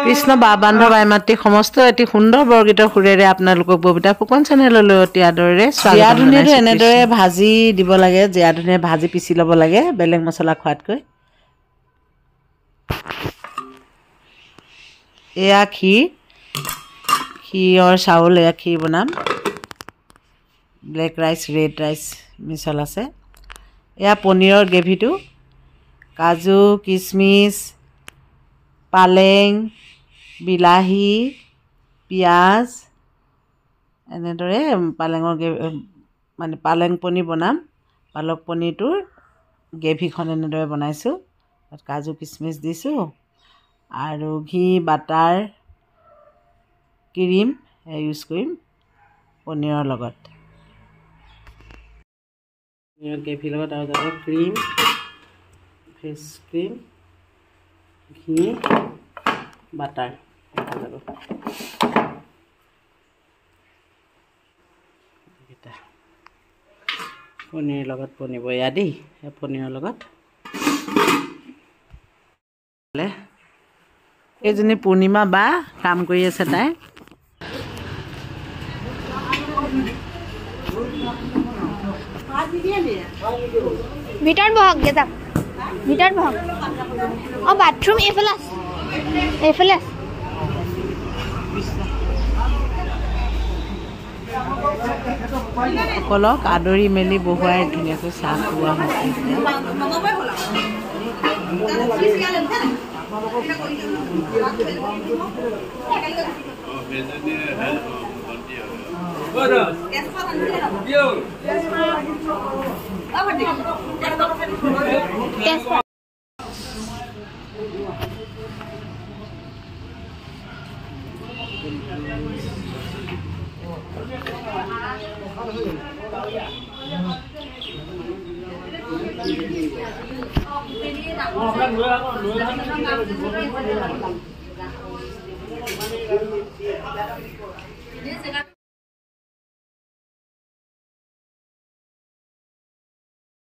কৃষ্ণ বা বান্ধৱ আইমাতৃ সমস্ত এটি সুন্দৰ বৰগীতৰ সুৰেৰে আপোনালোকক ববিতা ফুকন চেনেললৈ অতি আদৰেৰে জিয়া ধনিয়াটো এনেদৰে ভাজি দিব লাগে। জিয়া ধনিয়া ভাজি পিচি ল'ব লাগে বেলেগ মছলা খোৱাতকৈ। এয়া ক্ষীৰৰ চাউল, এয়া ক্ষীৰ বনাম। ব্লেক ৰাইচ, ৰেড ৰাইচ মিছল আছে। এয়া পনীৰৰ গ্ৰেভিটো, কাজু, কিচমিচ, পালেং, বিলাহী, পিঁয়াজ, এনেদৰে পালেঙৰ মানে পালেং পনীৰ বনাম। পালক পনীৰটোৰ গ্ৰেভিখন এনেদৰে বনাইছোঁ। তাত কাজু কিচমিচ দিছোঁ আৰু ঘি, বাটাৰ, ক্ৰীম ইউজ কৰিম পনীৰৰ লগত। পনীৰৰ গ্ৰেভিৰ লগত আৰু যাব ক্ৰীম, ফ্ৰেছ ক্ৰীম, ঘি, বাটাৰ যাব। পনীৰৰ লগত বনিব এয়া দেই। পনীৰৰ লগত এইজনী পূৰ্ণিমা বা কাম কৰি আছে তাই। ভিতৰত বহক গেজা, ভিতৰত বহক। অঁ বাথৰুম এইফালে আছে, এইফালে আছে। সকলক আদৰি মেলি বহুৱাই ধুনীয়াকৈ চাহ খোৱা হৈছে।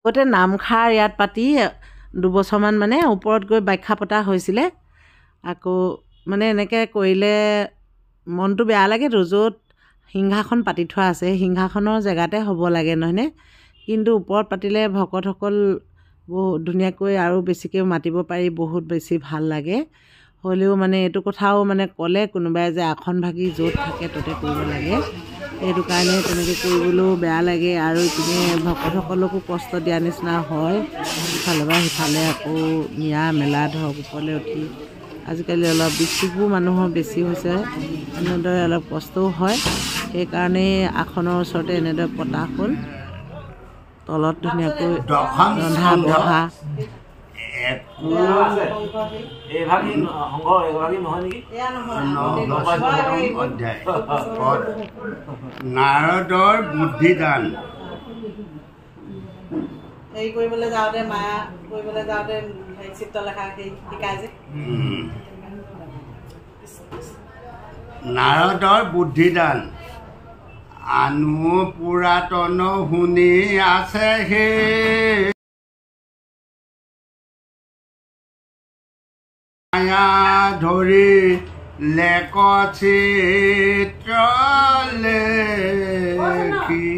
আগতে নামখাৰ ইয়াত পাতি 2 বছৰমান মানে ওপৰত গৈ ব্যাখ্যা পতা হৈছিলে। আকৌ মানে এনেকৈ কৰিলে মনটো বেয়া লাগে। য'ত সিংহাসন পাতি থোৱা আছে সিংহাসনৰ জেগাতে হ'ব লাগে নহয়নে? কিন্তু ওপৰত পাতিলে ভকতসকল বহুত ধুনীয়াকৈ আৰু বেছিকৈ মাতিব পাৰি, বহুত বেছি ভাল লাগে। হ'লেও মানে এইটো কথাও মানে ক'লে কোনোবাই যে আসন ভাগি য'ত থাকে ত'তে কৰিব লাগে। সেইটো কাৰণে তেনেকৈ কৰিবলৈও বেয়া লাগে আৰু ইপিনে ভকতসকলকো কষ্ট দিয়া নিচিনা হয়। ইফালে বা সিফালে আকৌ নিয়া মেলা ধৰক ওপৰলৈ উঠি আজিকালি অলপ বিচ্ছিকবোৰ মানুহৰ বেছি হৈছে, এনেদৰে অলপ কষ্টও হয়। সেইকাৰণে আসনৰ ওচৰতে এনেদৰে পতা হ'ল, তলত ধুনীয়াকৈ ৰন্ধা বঢ়া। নাৰদৰ বুদ্ধিদান। হেৰি কৰিবলৈ যাওঁতে মায়া কৰিবলৈ যাওঁতে চিত্ৰলেখা শিকাই যে নাৰদৰ বুদ্ধিদান আনো পুৰাতন শুনি আছে সেই মায়া ধৰি লেক চিত্ৰ লেখি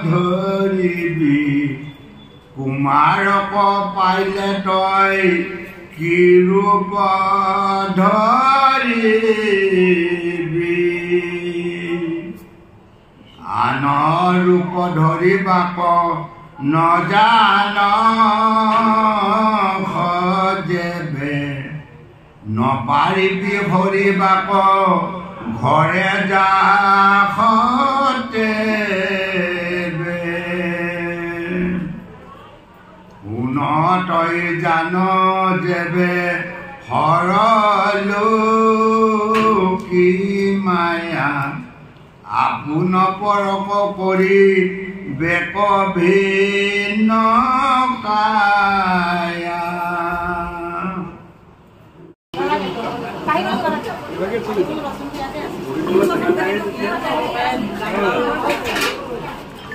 ধৰিবি কুমাৰক পাইলে তই কি ৰূপ ধৰিবি আন ৰূপ ধৰিবাক নজান সজেবে নপাৰিবি ভৰিবাক ঘৰে যা শুন তই জান যেবে হৰলো কি মায়া আপোন পৰক কৰি বেক ভিন্ন কায়া।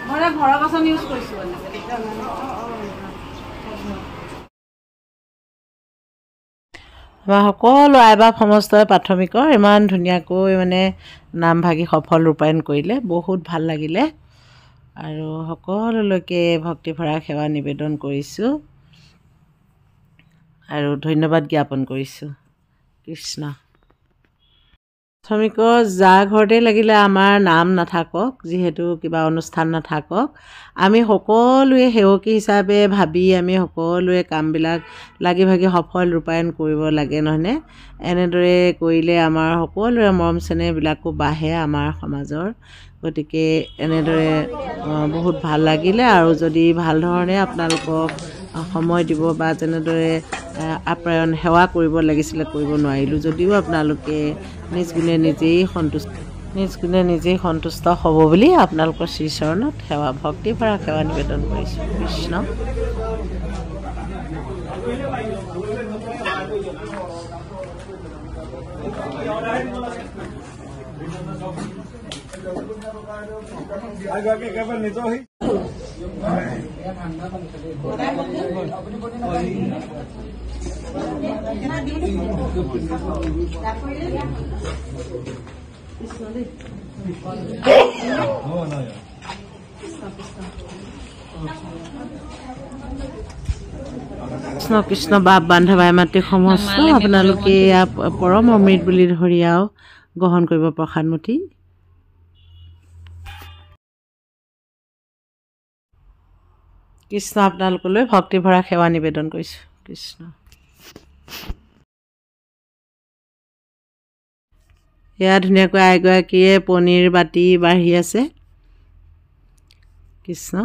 মই ঘৰৰ বাচন ইউজ কৰিছোঁ। আমাৰ সকলো আইবাপ সমষ্টই প্ৰাথমিকৰ ইমান ধুনীয়াকৈ মানে নামভাগী সফল ৰূপায়ণ কৰিলে, বহুত ভাল লাগিলে। আৰু সকলোলৈকে ভক্তিভৰা সেৱা নিবেদন কৰিছোঁ আৰু ধন্যবাদ জ্ঞাপন কৰিছোঁ। কৃষ্ণ। প্ৰাথমিকৰ যাৰ ঘৰতে লাগিলে আমাৰ নাম নাথাকক, যিহেতু কিবা অনুষ্ঠান নাথাকক, আমি সকলোৱে সেৱকী হিচাপে ভাবি আমি সকলোৱে কামবিলাক লাগি ভাগি সফল ৰূপায়ণ কৰিব লাগে, নহয়নে? এনেদৰে কৰিলে আমাৰ সকলোৰে মৰম চেনেহবিলাকো বাঢ়ে আমাৰ সমাজৰ। গতিকে এনেদৰে বহুত ভাল লাগিলে। আৰু যদি ভাল ধৰণে আপোনালোকক সময় দিব বা যেনেদৰে আপ্যায়ন সেৱা কৰিব লাগিছিলে কৰিব নোৱাৰিলোঁ যদিও আপোনালোকে নিজ গুণে নিজেই সন্তুষ্ট হ'ব বুলি আপোনালোকৰ শ্ৰীচৰণত সেৱা ভক্তিভৰা সেৱা নিবেদন কৰিছোঁ। কৃষ্ণ। কৃষ্ণ কৃষ্ণ বাপ বান্ধৱাই মাতৃ সমস্ত আপোনালোকে পৰম অমৃত বুলি ধৰি আৰু গ্ৰহণ কৰিব প্ৰসাদমুঠি। কৃষ্ণ আপোনালোকলৈ ভক্তিভৰা সেৱা নিবেদন কৰিছোঁ। কৃষ্ণ। এয়া ধুনীয়াকৈ আইগৰাকীয়ে পনীৰ বাতি বাঢ়ি আছে। কৃষ্ণ।